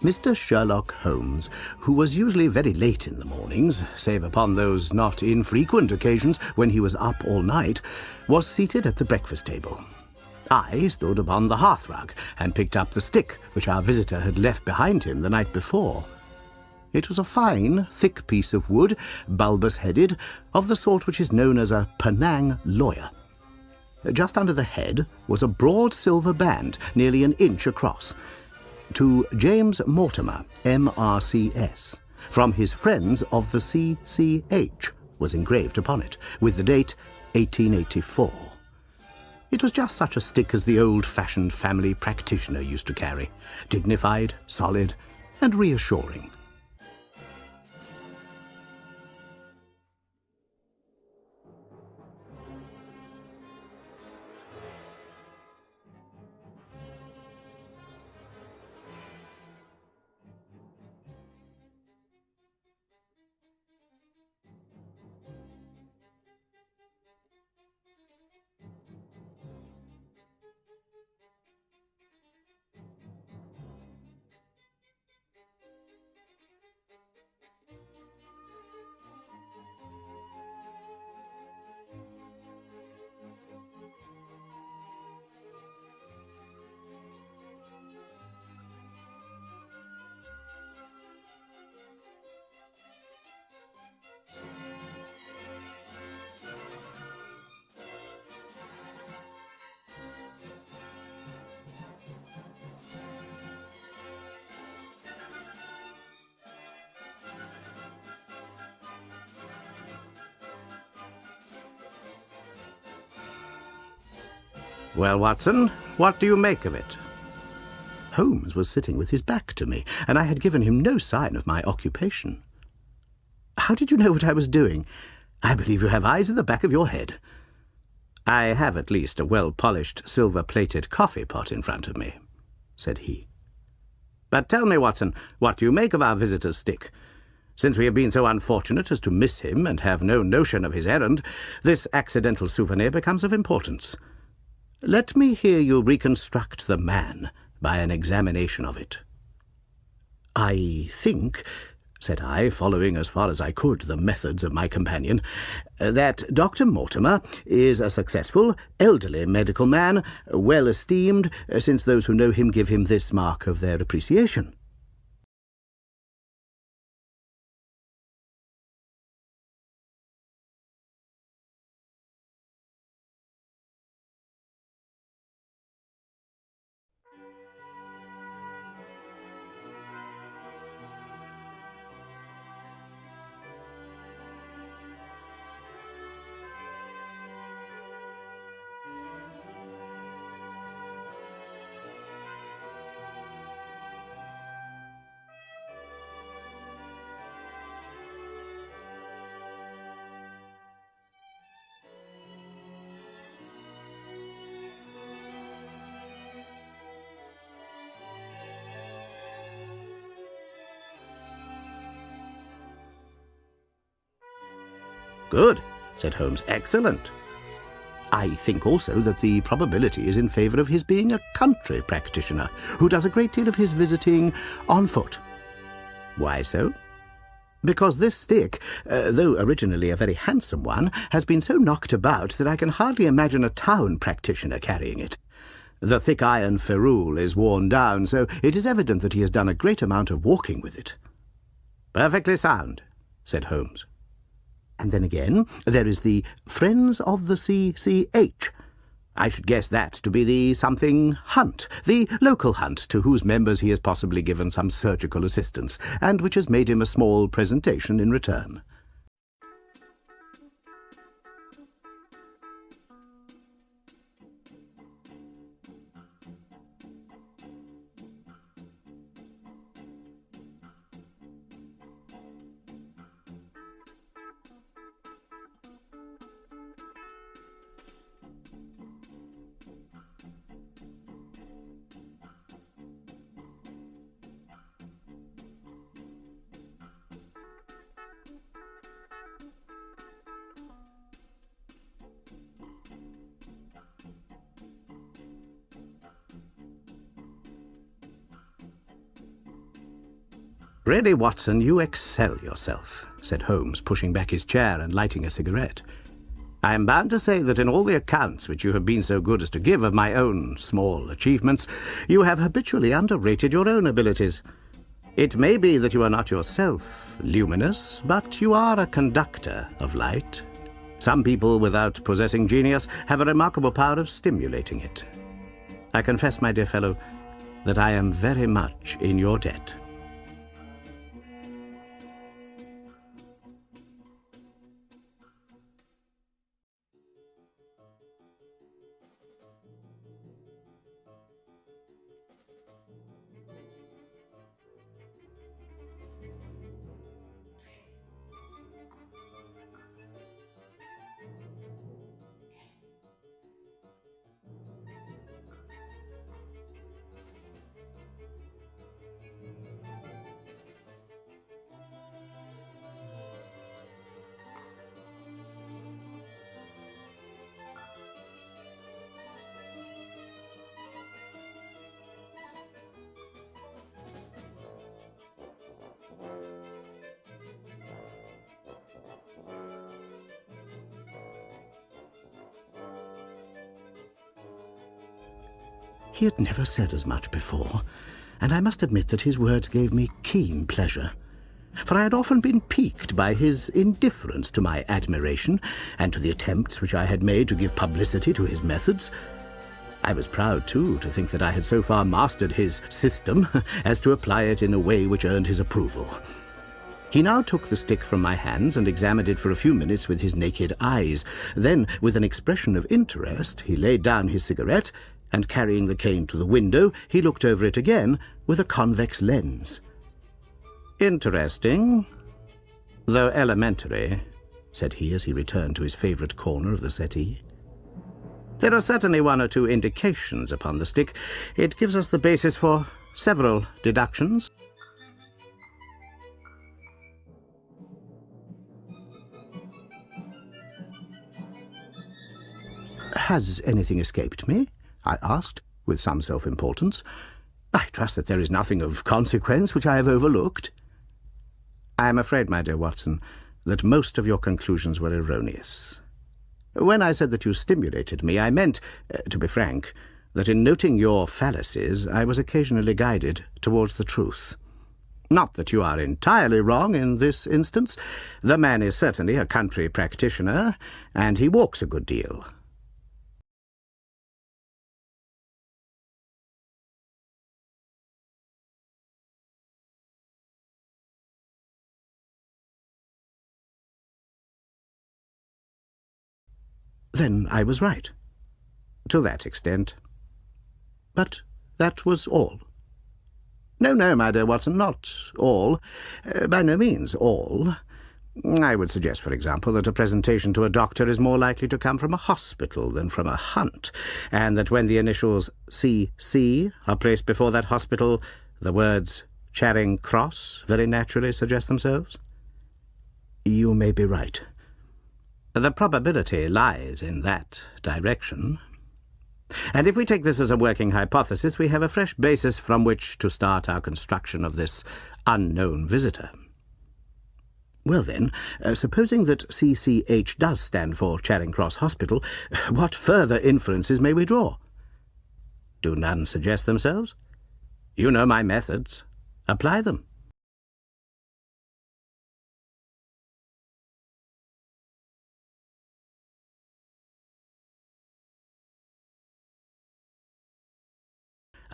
Mr. Sherlock Holmes, who was usually very late in the mornings, save upon those not infrequent occasions when he was up all night, was seated at the breakfast table. I stood upon the hearthrug and picked up the stick which our visitor had left behind him the night before. It was a fine, thick piece of wood, bulbous-headed, of the sort which is known as a Penang lawyer. Just under the head was a broad silver band, nearly an inch across, to James Mortimer, M.R.C.S., from his friends of the C.C.H., was engraved upon it, with the date 1884. It was just such a stick as the old-fashioned family practitioner used to carry, dignified, solid, and reassuring. "Well, Watson, what do you make of it?" Holmes was sitting with his back to me, and I had given him no sign of my occupation. "How did you know what I was doing? I believe you have eyes in the back of your head." "I have at least a well-polished, silver-plated coffee-pot in front of me," said he. "But tell me, Watson, what do you make of our visitor's stick? Since we have been so unfortunate as to miss him and have no notion of his errand, this accidental souvenir becomes of importance. Let me hear you reconstruct the man by an examination of it." "I think," said I, following as far as I could the methods of my companion, "that Dr. Mortimer is a successful, elderly medical man, well esteemed, since those who know him give him this mark of their appreciation." "Good," said Holmes. "Excellent. I think also that the probability is in favour of his being a country practitioner who does a great deal of his visiting on foot." "Why so?" "Because this stick, though originally a very handsome one, has been so knocked about that I can hardly imagine a town practitioner carrying it. The thick iron ferrule is worn down, so it is evident that he has done a great amount of walking with it." "Perfectly sound," said Holmes. "And then again, there is the Friends of the C.C.H. I should guess that to be the something hunt, the local hunt to whose members he has possibly given some surgical assistance, and which has made him a small presentation in return." "Really, Watson, you excel yourself," said Holmes, pushing back his chair and lighting a cigarette. "I am bound to say that in all the accounts which you have been so good as to give of my own small achievements, you have habitually underrated your own abilities. It may be that you are not yourself luminous, but you are a conductor of light. Some people, without possessing genius, have a remarkable power of stimulating it. I confess, my dear fellow, that I am very much in your debt." He had never said as much before, and I must admit that his words gave me keen pleasure, for I had often been piqued by his indifference to my admiration and to the attempts which I had made to give publicity to his methods. I was proud, too, to think that I had so far mastered his system as to apply it in a way which earned his approval. He now took the stick from my hands and examined it for a few minutes with his naked eyes. Then, with an expression of interest, he laid down his cigarette, and carrying the cane to the window, he looked over it again with a convex lens. "Interesting, though elementary," said he as he returned to his favourite corner of the settee. "There are certainly one or two indications upon the stick. It gives us the basis for several deductions." "Has anything escaped me?" I asked, with some self-importance. "I trust that there is nothing of consequence which I have overlooked." "I am afraid, my dear Watson, that most of your conclusions were erroneous. When I said that you stimulated me, I meant, to be frank, that in noting your fallacies I was occasionally guided towards the truth. Not that you are entirely wrong in this instance. The man is certainly a country practitioner, and he walks a good deal. Then I was right. To that extent. But that was all. No, no, my dear Watson, not all. By no means all. I would suggest, for example, that a presentation to a doctor is more likely to come from a hospital than from a hunt, and that when the initials C.C. are placed before that hospital, the words Charing Cross very naturally suggest themselves. You may be right. The probability lies in that direction. And if we take this as a working hypothesis, we have a fresh basis from which to start our construction of this unknown visitor. Well then, supposing that CCH does stand for Charing Cross Hospital, what further inferences may we draw? Do none suggest themselves? You know my methods. Apply them.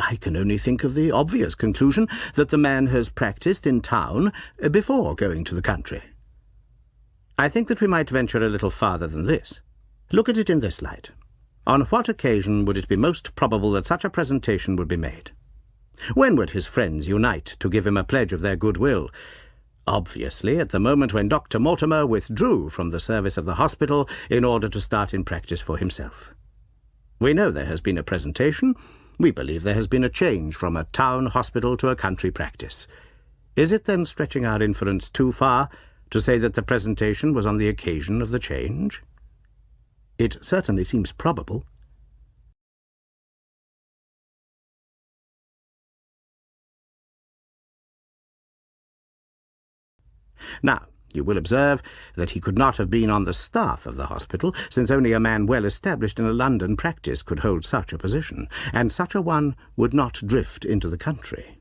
I can only think of the obvious conclusion that the man has practised in town before going to the country. I think that we might venture a little farther than this. Look at it in this light. On what occasion would it be most probable that such a presentation would be made? When would his friends unite to give him a pledge of their goodwill? Obviously, at the moment when Dr. Mortimer withdrew from the service of the hospital in order to start in practice for himself. We know there has been a presentation. We believe there has been a change from a town hospital to a country practice. Is it then stretching our inference too far to say that the presentation was on the occasion of the change? It certainly seems probable. Now, you will observe that he could not have been on the staff of the hospital, since only a man well established in a London practice could hold such a position, and such a one would not drift into the country.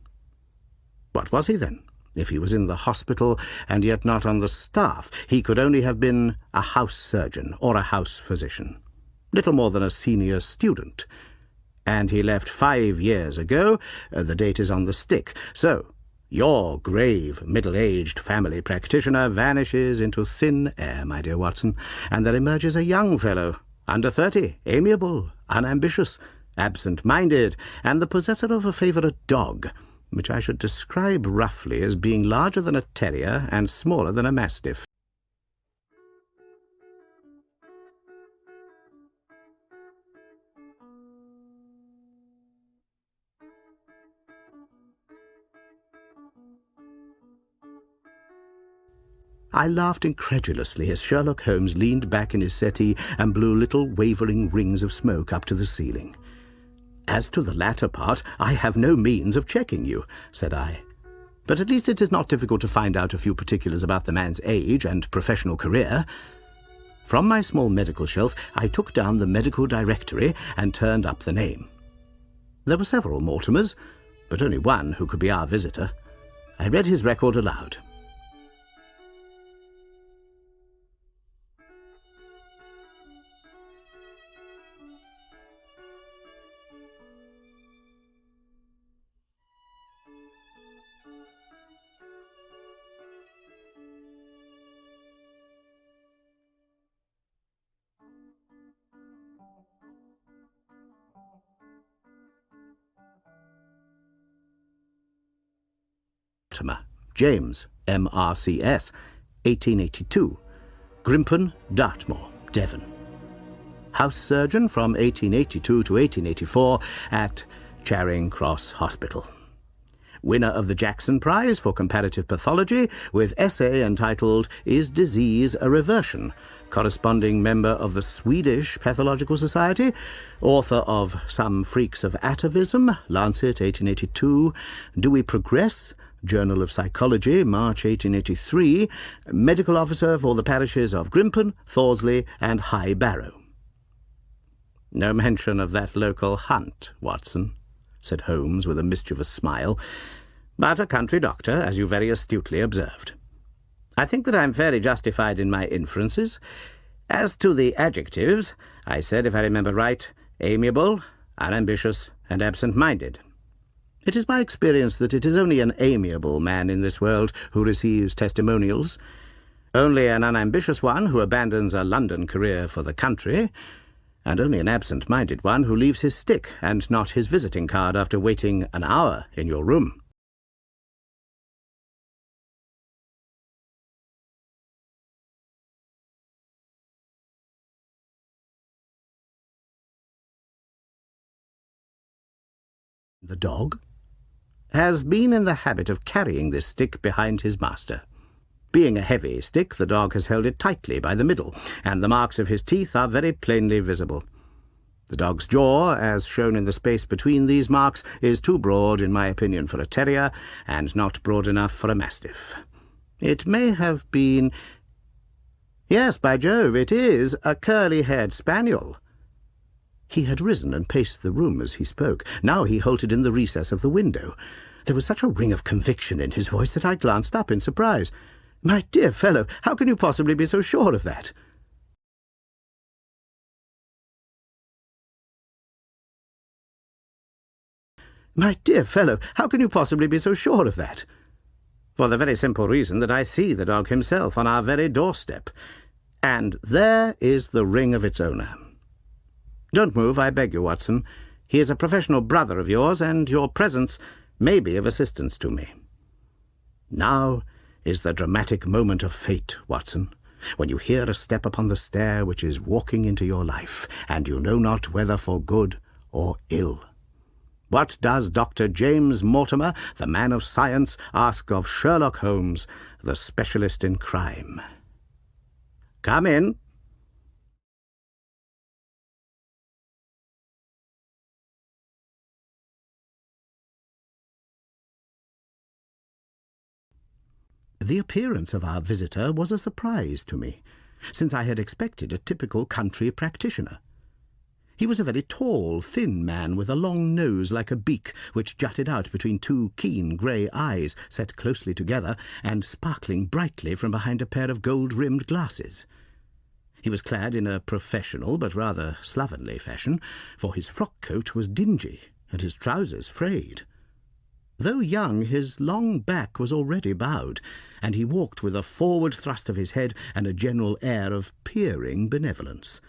What was he, then? If he was in the hospital and yet not on the staff, he could only have been a house surgeon or a house physician, little more than a senior student. And he left 5 years ago. The date is on the stick. So your grave, middle-aged family practitioner vanishes into thin air, my dear Watson, and there emerges a young fellow, under 30, amiable, unambitious, absent-minded, and the possessor of a favourite dog, which I should describe roughly as being larger than a terrier and smaller than a mastiff. I laughed incredulously as Sherlock Holmes leaned back in his settee and blew little wavering rings of smoke up to the ceiling. "As to the latter part, I have no means of checking you," said I. "But at least it is not difficult to find out a few particulars about the man's age and professional career." From my small medical shelf I took down the medical directory and turned up the name. There were several Mortimers, but only one who could be our visitor. I read his record aloud. James, M.R.C.S., 1882, Grimpen, Dartmoor, Devon. House surgeon from 1882 to 1884 at Charing Cross Hospital. Winner of the Jackson Prize for Comparative Pathology with essay entitled "Is Disease a Reversion?" Corresponding member of the Swedish Pathological Society, author of Some Freaks of Atavism, Lancet, 1882, Do We Progress?, Journal of Psychology, March 1883, medical officer for the parishes of Grimpen, Thorsley, and High Barrow. "No mention of that local hunt, Watson," said Holmes with a mischievous smile, "but a country doctor, as you very astutely observed. I think that I am fairly justified in my inferences. As to the adjectives, I said, if I remember right, amiable, unambitious, and absent-minded. It is my experience that it is only an amiable man in this world who receives testimonials, only an unambitious one who abandons a London career for the country, and only an absent-minded one who leaves his stick and not his visiting card after waiting an hour in your room." "The dog has been in the habit of carrying this stick behind his master. Being a heavy stick, the dog has held it tightly by the middle, and the marks of his teeth are very plainly visible. The dog's jaw, as shown in the space between these marks, is too broad, in my opinion, for a terrier, and not broad enough for a mastiff. It may have been— Yes, by Jove, it is a curly-haired spaniel." He had risen and paced the room as he spoke. Now he halted in the recess of the window. There was such a ring of conviction in his voice that I glanced up in surprise. "My dear fellow, how can you possibly be so sure of that?" "My dear fellow, how can you possibly be so sure of that?" "For the very simple reason that I see the dog himself on our very doorstep. And there is the ring of its owner. Don't move, I beg you, Watson. He is a professional brother of yours, and your presence may be of assistance to me. Now is the dramatic moment of fate, Watson, when you hear a step upon the stair which is walking into your life, and you know not whether for good or ill. What does Dr. James Mortimer, the man of science, ask of Sherlock Holmes, the specialist in crime? Come in." The appearance of our visitor was a surprise to me, since I had expected a typical country practitioner. He was a very tall, thin man with a long nose like a beak, which jutted out between two keen grey eyes set closely together and sparkling brightly from behind a pair of gold-rimmed glasses. He was clad in a professional but rather slovenly fashion, for his frock-coat was dingy and his trousers frayed. Though young, his long back was already bowed, and he walked with a forward thrust of his head and a general air of peering benevolence.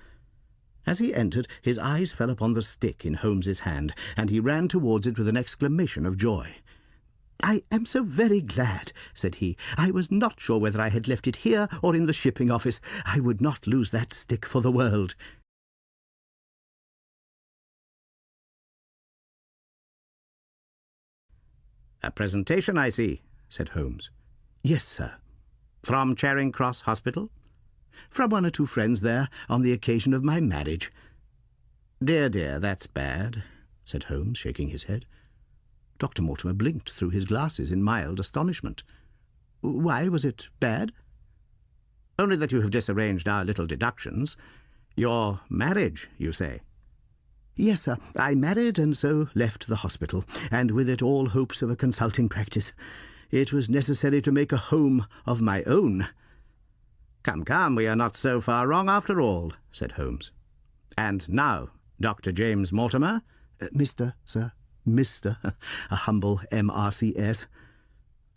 As he entered, his eyes fell upon the stick in Holmes's hand, and he ran towards it with an exclamation of joy. "I am so very glad," said he. "I was not sure whether I had left it here or in the shipping office. I would not lose that stick for the world." "A presentation, I see," said Holmes. "Yes, sir." "From Charing Cross Hospital?" "From one or two friends there, on the occasion of my marriage." "Dear, dear, that's bad," said Holmes, shaking his head. Dr. Mortimer blinked through his glasses in mild astonishment. "Why was it bad?" "Only that you have disarranged our little deductions. Your marriage, you say?" "Yes, sir. I married and so left the hospital, and with it all hopes of a consulting practice. It was necessary to make a home of my own." "Come, come, we are not so far wrong after all," said Holmes. "And now, Dr. James Mortimer?" "Mr., sir, Mr., a humble M.R.C.S."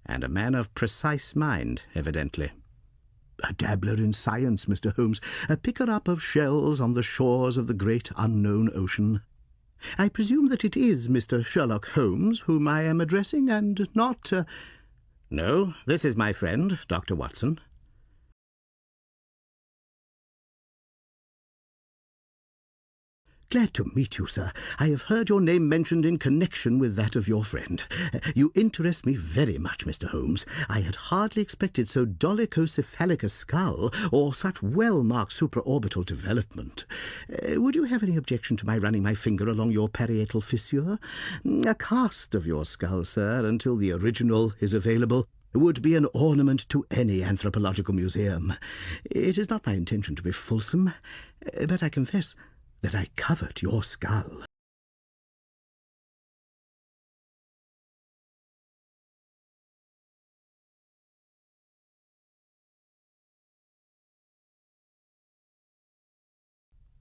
"And a man of precise mind, evidently." "A dabbler in science, Mr. Holmes, a picker-up of shells on the shores of the great unknown ocean. I presume that it is Mr. Sherlock Holmes whom I am addressing, and not—" "No, this is my friend, Dr. Watson." "Glad to meet you, sir. I have heard your name mentioned in connection with that of your friend. You interest me very much, Mr. Holmes. I had hardly expected so dolichocephalic a skull, or such well-marked supraorbital development. Would you have any objection to my running my finger along your parietal fissure? A cast of your skull, sir, until the original is available, would be an ornament to any anthropological museum. It is not my intention to be fulsome, but I confess that I covet your skull."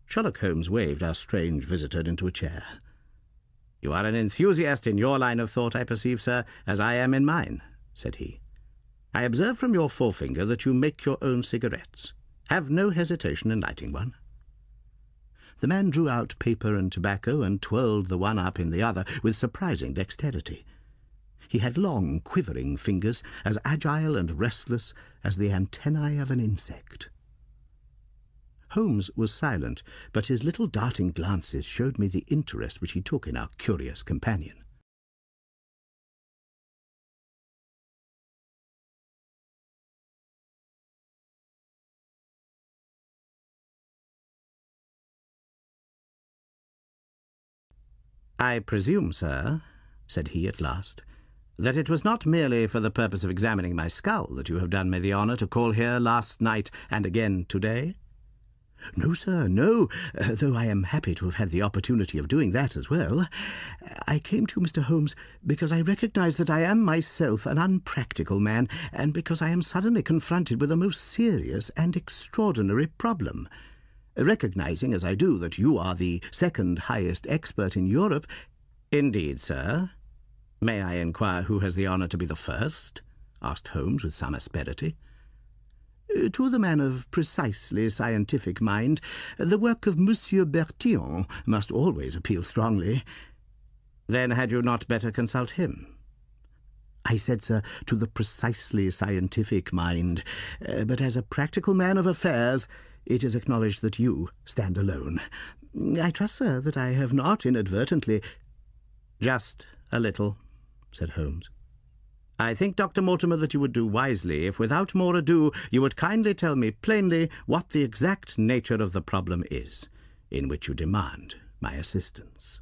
Sherlock Holmes waved our strange visitor into a chair. "You are an enthusiast in your line of thought, I perceive, sir, as I am in mine," said he. "I observe from your forefinger that you make your own cigarettes. Have no hesitation in lighting one." The man drew out paper and tobacco and twirled the one up in the other with surprising dexterity. He had long, quivering fingers, as agile and restless as the antennae of an insect. Holmes was silent, but his little darting glances showed me the interest which he took in our curious companion. "I presume, sir," said he at last, "that it was not merely for the purpose of examining my skull that you have done me the honour to call here last night and again to-day?" "No, sir, no, though I am happy to have had the opportunity of doing that as well. I came to you, Mr. Holmes, because I recognise that I am myself an unpractical man, and because I am suddenly confronted with a most serious and extraordinary problem. Recognising, as I do, that you are the second highest expert in Europe—" "Indeed, sir. May I inquire who has the honour to be the first?" asked Holmes with some asperity. "To the man of precisely scientific mind, the work of Monsieur Bertillon must always appeal strongly." "Then had you not better consult him?" "I said, sir, to the precisely scientific mind, but as a practical man of affairs it is acknowledged that you stand alone. I trust, sir, that I have not inadvertently—" "Just a little," said Holmes. "I think, Dr. Mortimer, that you would do wisely if, without more ado, you would kindly tell me plainly what the exact nature of the problem is, in which you demand my assistance."